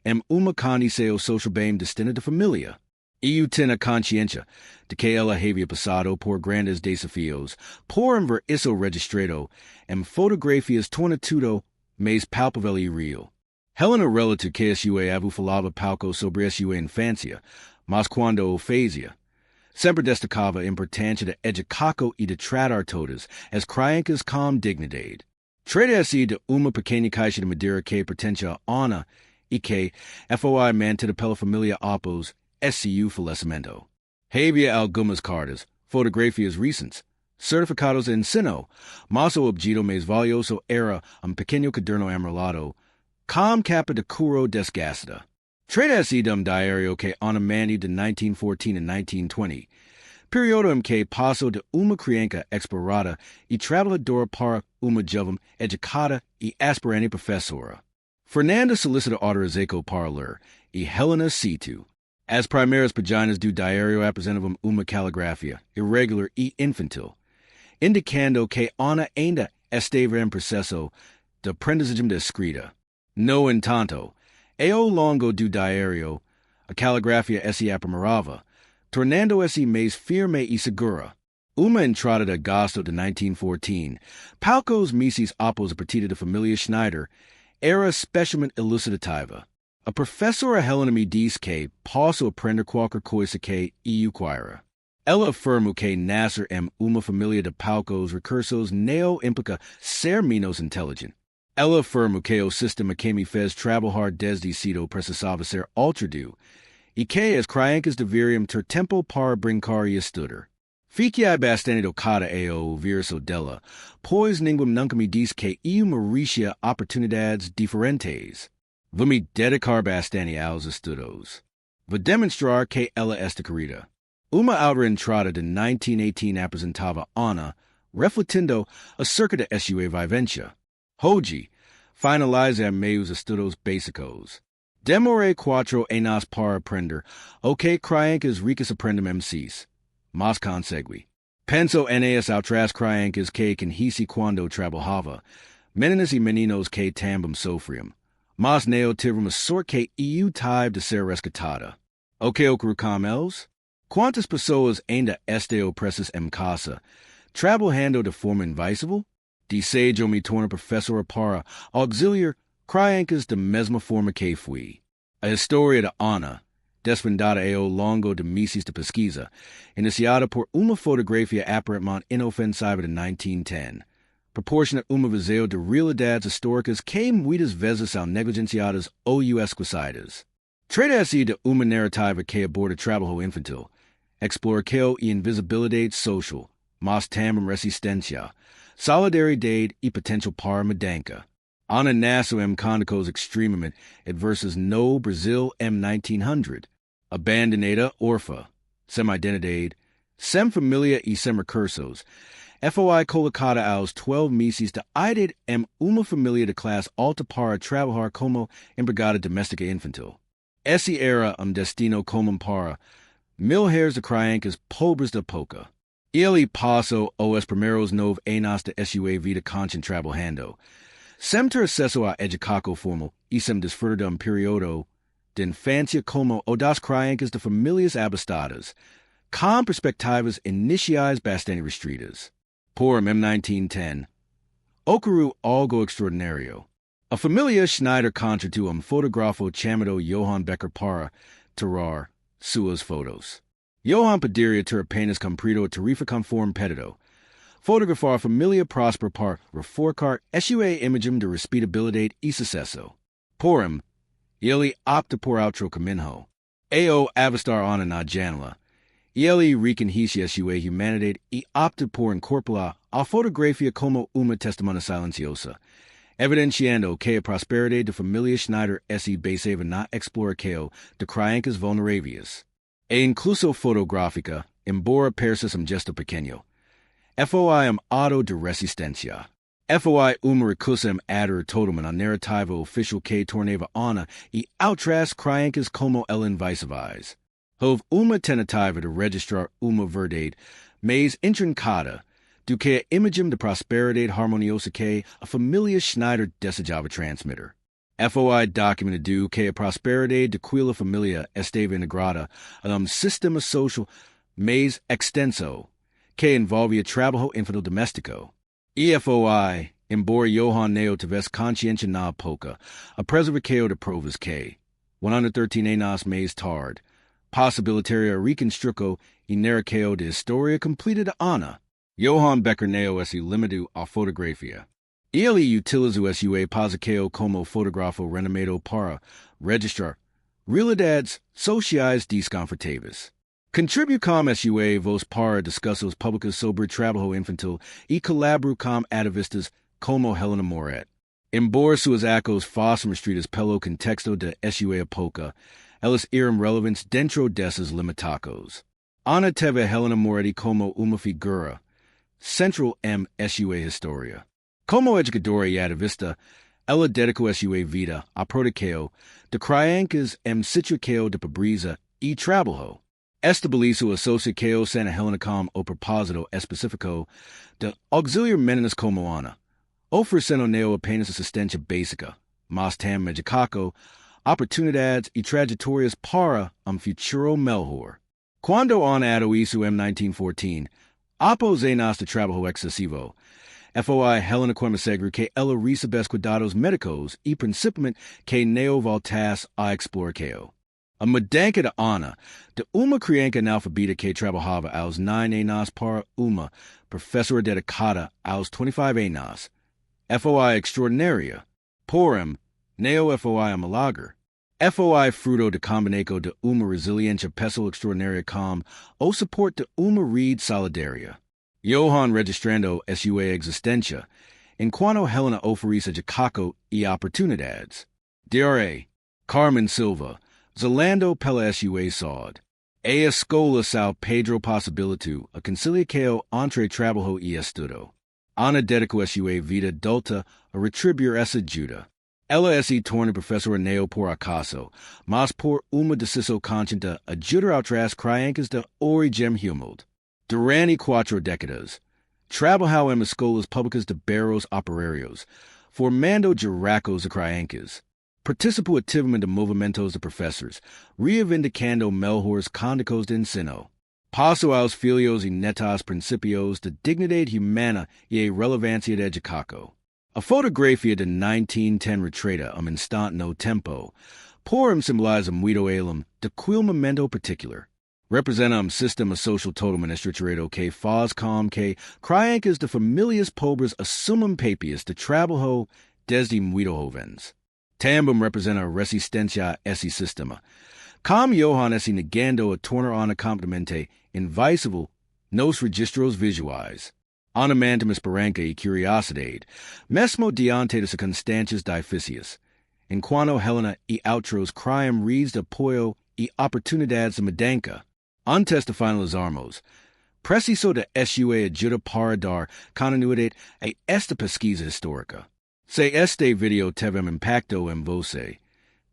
em uma condição social bem distinta da família. Eu tinha consciência de que ela havia passado por grandes desafios, por ver isso registrado em fotografias torna tudo mais palpável e real. Helena relatou que a sua avó falava pouco sobre a sua infância, mas quando o fazia, sempre destacava a importância da educação e de tratar todas as crianças com dignidade. Trata-se de uma pequena caixa de madeira que pertence a Ana e que foi mantida pela família após esse falecimento. Havia algumas cartas, fotografias recentes, certificados em sino, mas o objeto mais valioso era pequeno caderno amarelado com capa de couro desgastada. Trata-se de diário que Ana manteve de 1914 a 1920, período em que passou de uma criança explorada e trabalhadora para uma jovem educada e aspirante professora. Fernanda solicita autorização para ler e Helena citou. As primeiras páginas do diário apresentavam uma caligrafia irregular e infantil, indicando que Ana ainda estava em processo de aprendizagem de escrita. No entanto, Ao longo do diario, a caligrafia esse aprimorava, tornando esse mais firme e segura. Uma entrada de agosto de 1914, palcos meses após a partida da família Schneider, era especialmente elucidativa. A professora Helena me diz que posso aprender qualquer coisa que eu queira. Ela afirma que nascer em uma família de palcos recursos não implica ser menos inteligente. Ela afirma que o sistema que me fez trabalhar desde cedo precisava ser alterado e que as crianças deveriam ter tempo para brincar e estudar. Fiquei bastante tocada ao ouvir isso dela, pois ninguém nunca me disse que eu merecia oportunidades diferentes. Vou me dedicar bastante aos estudos. Vou demonstrar que ela está querida. Uma outra entrada de 1918 apresentava Ana, refletindo acerca da sua vivência. Hoje, finaliza meus estudos básicos. Demorei 4 anos para aprender o que crianças ricas aprendem MCs. Mas consegui. Penso nas outras crianças que conheci quando trabalhava, meninas e meninos que também sofriam. Mas não tive uma sorte que eu tive de ser resgatada. O que ocorreu com eles? Quantas pessoas ainda estão presas em casa, trabalhando de forma invisível? Desejo me tornar professora para auxiliar crianças da mesma forma que fui. A história de Ana, desvendada ao longo de meses de pesquisa, iniciada por uma fotografia aparentemente inofensiva de 1910, proporciona uma visão de realidades históricas que muitas vezes são negligenciadas ou esquecidas. Trata-se de uma narrativa que aborda trabalho infantil, explora a invisibilidade social, mas também resistência, solidariedade e potencial para mudança. Ana nasceu em condições extremamente adversas no Brasil em 1900, abandonada, órfã, sem identidade, sem família e sem recursos. Foi colocada aos 12 meses de idade em uma família de classe alta para trabalhar como empregada doméstica infantil. Esse era destino comum para milhares de crianças pobres da pouca. Ele passou os primeiros 9 anos de sua vida consciente trabalhando, sem ter acesso a educação formal e sem desfrutar de período de infância como o das crianças de famílias abastadas, com perspectivas iniciais bastante restritas. Por 1910, ocorreu algo extraordinário. A família Schneider contratou fotógrafo chamado Johan Becker para tirar suas fotos. Johan poderia ter apenas cumprido a tarifa conforme pedido, fotografar a família próspera para reforçar sua imagem de respeitabilidade e sucesso. Porém, ele opta por outro caminho. Ao avistar Ana na janela, ele reconhece sua humanidade e opta por incorporar a fotografia como uma testemunha silenciosa, evidenciando que a prosperidade da família Schneider se baseava na exploração de crianças vulneráveis. A inclusão fotográfica, embora pareça gesto pequeno, foi ato de resistência. Foi uma recusa adher totalmente à narrativa oficial que tornava Ana e outras crianças como ela invisíveis. Houve uma tentativa de registrar uma verdade mais intrincada do que a imagem de prosperidade harmoniosa que a família Schneider desejava transmitir. Foi documentado que a prosperidade de quella família estava integrada a sistema social mais extenso que envolvia trabalho infantil doméstico. E foi, embora Johan não tivesse consciência na época, a preservação de provas que, 113 anos mais tarde, possibilitaria a reconstrução e narração da história completa de Ana. Johan Becker não se limitou à fotografia. Ele utilizou sua posição como fotógrafo renomado para registrar realidades sociais desconfortáveis. Contribuiu com sua voz para discussões públicas sobre trabalho infantil e colaborou com ativistas como Helena Moret. Embora suas ações fossem restritas pelo contexto de sua época, elas eram relevantes dentro desses limitados. Ana teve Helena Moret como uma figura central em sua história. Como educadora e ativista, ela dedicou sua vida à proteção de crianças em situação de pobreza e trabalho. Estabeleceu associação Santa Helena com o propósito específico de auxiliar meninas como Ana, oferecendo não apenas assistência básica, mas também educação oportunidades e trajetórias para futuro melhor. Quando ano isso em 1914, após anos de trabalho excessivo, foi Helena Segredo que ela recebeu cuidados médicos e principalmente que não voltasse a explorar. A mudança de Ana, de uma criança analfabeta que trabalhava aos 9 anos para uma professora dedicada aos 25 anos, foi extraordinária. Porém, não foi um milagre. Foi fruto de combinação de uma resiliência pessoal extraordinária com o suporte de uma rede solidária. Johan registrando sua existência, enquanto Helena oferecia jacaco e oportunidades. Diore, Carmen Silva, zelando pela sua saúde. A escola São Pedro possibilitou a conciliação entre trabalho e estudo. Ana dedicou sua vida adulta a retribuir essa ajuda. Ela se torna professora não por acaso, mas por uma decisão consciente de ajudar outras crianças de origem humilde. Durante 4 décadas, trabalhou em escolas públicas de bairros operários, formando jaracos e crianças. Participou ativamente de movimentos de professores, reivindicando melhores condições de ensino. Passou aos filhos e netos princípios de dignidade humana e a relevância de jacaco. A fotografia de 1910 retrata instante no tempo, por simboliza muito elam de quel momento particular. Representa sistema social todo administrativo que faz com que crianças de famílias pobres assumam papéis de trabalho desde muito jovens. Também representa a resistência a esse sistema. Como Johan se negando a tornar completamente invisível nos registros visuais. Ana mantém esperança e curiosidade, mesmo diante de circunstâncias difíceis, enquanto Helena e outros criam redes de apoio e oportunidades de mudança. Antes de finalizarmos, preciso de sua ajuda para dar continuidade a esta pesquisa histórica. Se este vídeo teve impacto em você,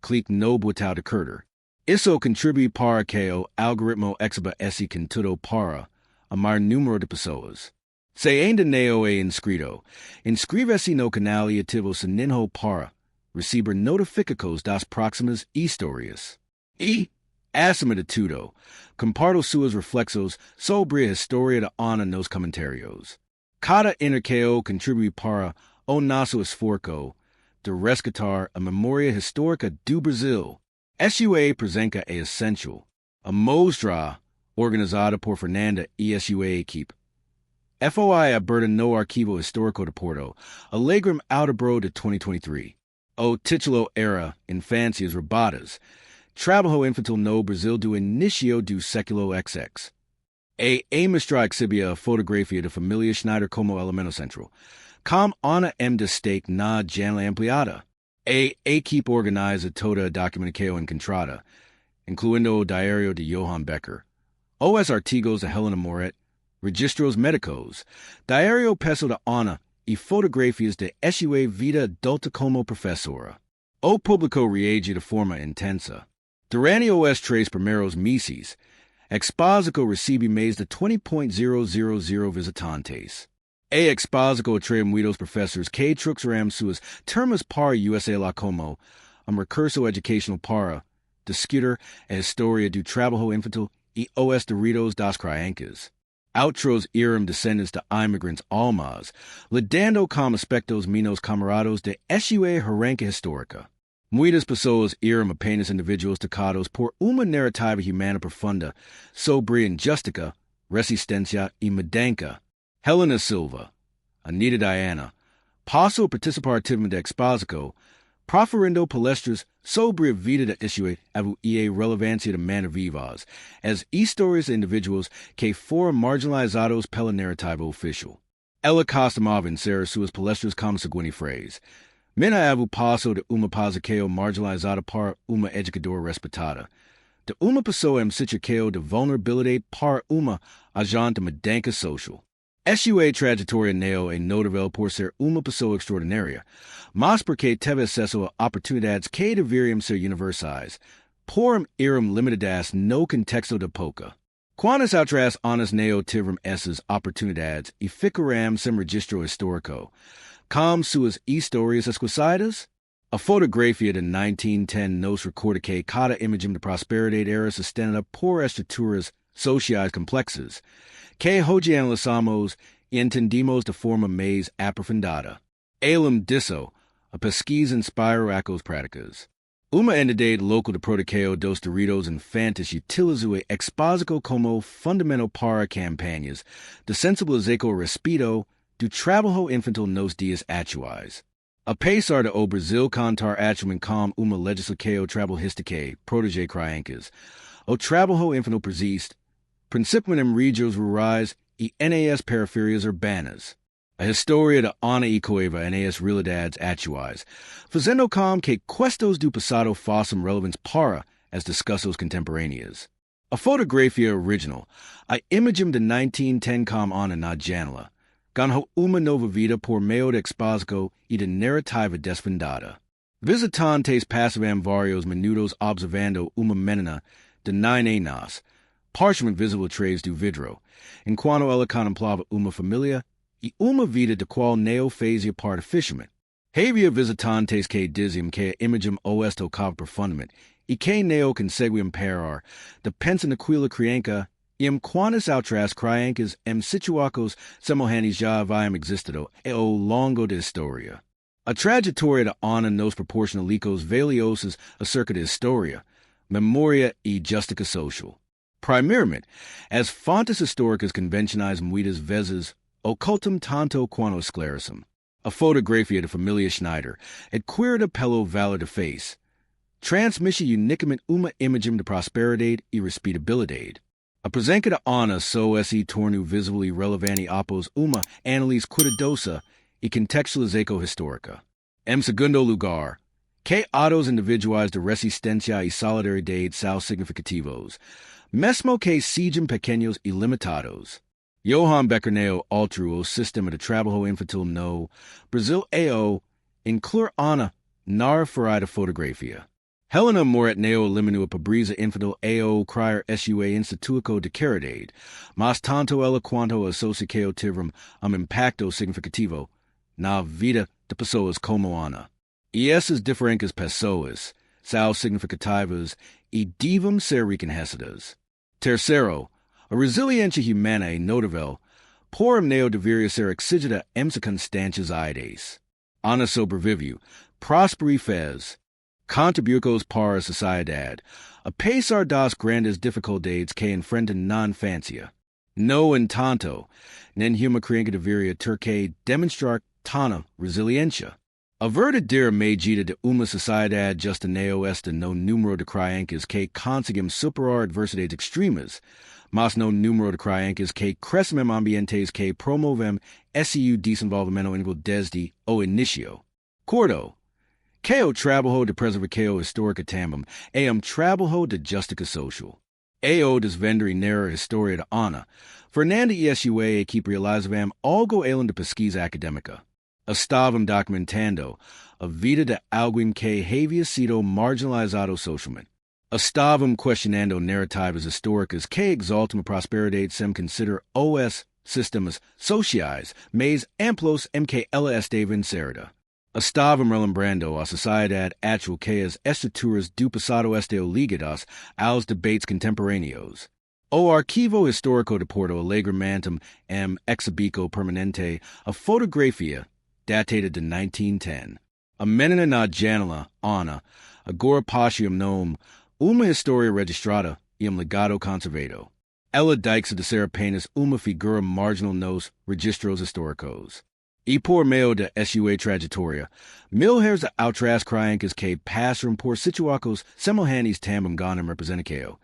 clique no botão de curtir. Isso contribui para que o algoritmo exiba esse conteúdo para a maior número de pessoas. Se ainda não é inscreva-se no canal e ative o sininho para receber notificações das próximas histórias. E, acima de tudo, comparta suas reflexões sobre a história de Ana nos comentários. Cada intercâmbio contribui para o nosso esforço de resgatar a memória histórica do Brasil. Sua presença é essencial. A mostra, organizada por Fernanda e sua equipe, foi aberta no Arquivo Histórico de Porto, Alegre outubro de 2023. O título era Infâncias Roubadas, Trabalho Infantil no Brasil do Início do Século XX. A mostra exibia a fotografia da família Schneider como elemento central, com Ana destaque na janela ampliada. A equipe organiza toda a documentação encontrada, incluindo o diário de Johan Becker, os artigos de Helena Moret, registros médicos, diário pessoal de Ana e fotografias de sua vida adulta como professora. O público reage de forma intensa. Durante os 3 primeiros meses, a exposição recebe mais de 20.000 visitantes. A exposição atrai muitos professores que trouxeram suas turmas para USA lá como recurso educacional para discutir a história do trabalho infantil e os direitos das crianças. Outros eram descendentes de imigrantes almas, lidando com aspectos menos camarados de sua herança histórica. Muitas pessoas eram apenas indivíduos tocados por uma narrativa humana profunda sobre injustiça, resistência e mudança. Helena Silva, Anita Diana, passou a participar ativamente da exposição, proferindo palestras sobre a vida de sua avó e a relevância de manter-vivas as histórias de indivíduos que foram marginalizados pela narrativa oficial. Ela costumava encerrar suas palestras com a seguinte frase: Minha avó passou de uma posição marginalizada para uma educadora respeitada, de uma pessoa em situação de vulnerabilidade para uma agente de mudança social. Sua trajetória não é notável por ser uma pessoa extraordinária, mas porque teve acesso a oportunidades que deveriam ser universais, porém eram limitadas no contexto da época. Quantas outras anos não tiveram essas oportunidades e ficaram sem registro histórico, como suas histórias esquecidas? A fotografia de 1910 nos recorda que cada imagem de prosperidade era sustentada por estruturas sociais complexas, que hoje analisamos e entendemos de forma mais aprofundada. Além disso, a pesquisa inspira ações práticas. Uma entidade local de proteção dos direitos infantis utilizou a exposição como fundamento para campanhas de sensibilização a respeito do trabalho infantil nos dias atuais. Apesar de o Brasil contar atualmente com uma legislação trabalhista que protege crianças, o trabalho infantil persiste, principalmente em regiões rurais e nas periferias urbanas. A história da Ana e Coeva nas realidades atuais, fazendo com que questões do passado façam relevantes para as discussões contemporâneas. A fotografia original, a imagem de 1910 com Ana na Janela, ganhou uma nova vida por meio de exposição e de narrativa desvendada. Visitantes passavam vários minutos observando uma menina de 9 anos, parcialmente visível atrás do vidro, enquanto ela contemplava uma família e uma vida de qual não fazia parte oficialmente. Havia visitantes que diziam que a imagem os tocava profundamente e que não conseguiam parar de pensar naquela criança e em quantas outras crianças em situações semelhantes já haviam existido ao longo da história. A trajetória de Ana nos proporciona licos valiosos acerca da história, memória e justiça social. Primeiramente, as fontes históricas convencionais muitas vezes ocultam tanto quanto esclarecem. A fotografia de Família Schneider, adquirida pelo valor da face, transmite unicamente uma imagem de prosperidade e respeitabilidade. A presença de Ana só se torna visível e relevante após uma análise cuidadosa e contextualização histórica. Em segundo lugar, que atos individuais de resistência e solidariedade são significativos, mesmo que sejam pequenos e limitados. Johan Becker neo alterou o sistema de trabalho infantil no Brasil ao incluir Ana na ferida fotografia. Helena Moret neo eliminou a pobreza infantil ao criar sua instituto de caridade, mas tanto ela quanto a associação tiveram impacto significativo na vida de pessoas como Ana. E essas diferentes pessoas são significativas e devem ser reconhecidas. Terceiro, a resiliência humana é notável, por não deveria ser exigida em circunstâncias ideais. Ana sobreviveu, prosperou e fez contribuições para a sociedade, apesar das grandes dificuldades que enfrenta na infância. No entanto, nenhuma criança deveria ter que demonstrar tanta resiliência. A verdadeira medida de uma sociedade justa não está no número de crianças que conseguem superar adversidades extremas, mas no número de crianças que crescem em ambientes que promovem esse desenvolvimento individual desde o início. Quarto, que o trabalho de preservação histórica também é trabalho de justiça social. Ao desvendar e narrar a história de Ana, Fernanda e sua equipe realizavam algo além de pesquisa acadêmica. Estavam documentando a vida de alguém que havia sido marginalizado socialmente. Estavam questionando narrativas históricas que exaltam a prosperidade sem considerar os sistemas sociais mais amplos em que ela estava inserida. Estavam relembrando a sociedade atual que as estruturas do passado estão ligadas aos debates contemporâneos. O Arquivo Histórico de Porto Alegre mantém em exibição permanente a fotografia datada de 1910. A Menina na Janela, Ana, agora possui nome, uma história registrada e legado conservado. Ela deixa de ser apenas uma figura marginal nos registros históricos. E por meio de sua trajetória, milhares de outras crianças que passaram por situações semelhantes também ganham representação,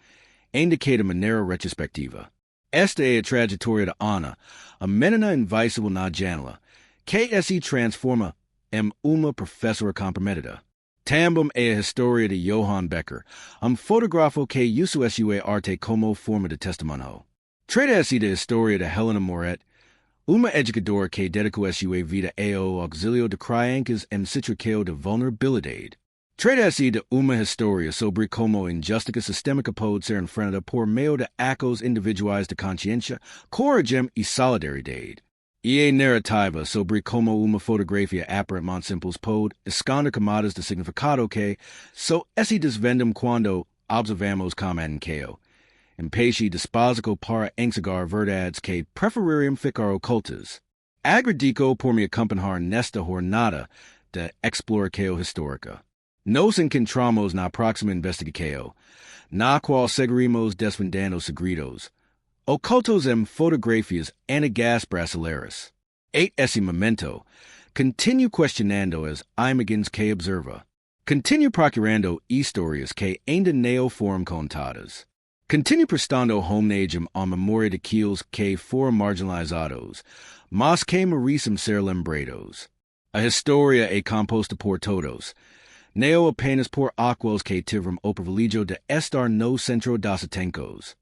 ainda de maneira retrospectiva. Esta é a trajetória de Ana, a menina invisível na janela, que se transforma em uma professora comprometida. Também é a história de Johan Becker, fotógrafo que usou sua arte como forma de testemunho. Trata-se da história de Helena Moret, uma educadora que dedicou sua vida ao auxílio de crianças em situação de vulnerabilidade. Trata-se de uma história sobre como a injustiça sistêmica pode ser enfrentada por meio de atos individuais de consciência, coragem e solidariedade. E narrativa sobre como uma fotografia aparentemente simples pode esconder camadas de significado que só se desvendam quando observamos como anqueo. Impeixe despásico para enxergar verdades que prefeririam ficar ocultas. Agradico por me acompanhar nesta jornada de exploração histórica. Nos encontramos na próxima investigação, na qual seguiremos desvendando segredos ocultos em fotografias anagas brasileiras. Esse momento, continuo questionando as imagens que observa. Continuo procurando histórias que ainda não foram contadas. Continuo prestando homenagem à memória daqueles que foram marginalizados, mas que merecem ser lembrados. A história é composta por todos, não apenas por aqueles que tiveram o privilégio de estar no centro das atenções.